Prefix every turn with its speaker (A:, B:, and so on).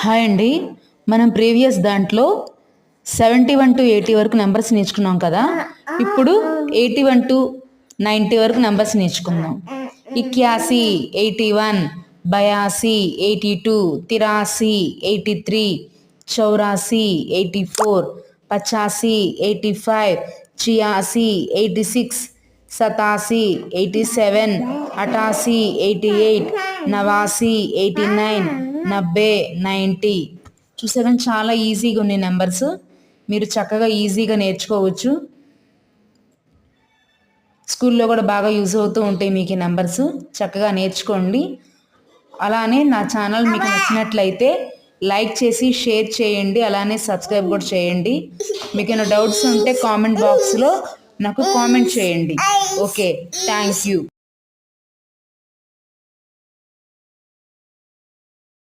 A: Hi అండి. మనం previous దాంట్లో 71 to 80 వరకు నెంబర్స్ నేర్చుకున్నాం కదా. ఇప్పుడు 81 to 90 వరకు నెంబర్స్ నేర్చుకుందాం. 81, 81, 82, 82, 83, 83, 84, 84, 85, 85, 86, 86, 87, 87, 88, 88, 89, 89, 90, 90. చూసారా, చాలా ఈజీగా ఉన్నాయి నెంబర్స్. మీరు చక్కగా ఈజీగా నేర్చుకోవచ్చు. స్కూల్లో కూడా బాగా యూజ్ అవుతూ ఉంటాయి మీకు ఈ నెంబర్స్. చక్కగా నేర్చుకోండి. అలానే నా ఛానల్ మీకు నచ్చినట్లయితే లైక్ చేసి షేర్ చేయండి. అలానే సబ్స్క్రైబ్ కూడా చేయండి. మీకు ఏమైనా డౌట్స్ ఉంటే కామెంట్ బాక్స్లో నాకు కామెంట్ చేయండి. Okay, thank you.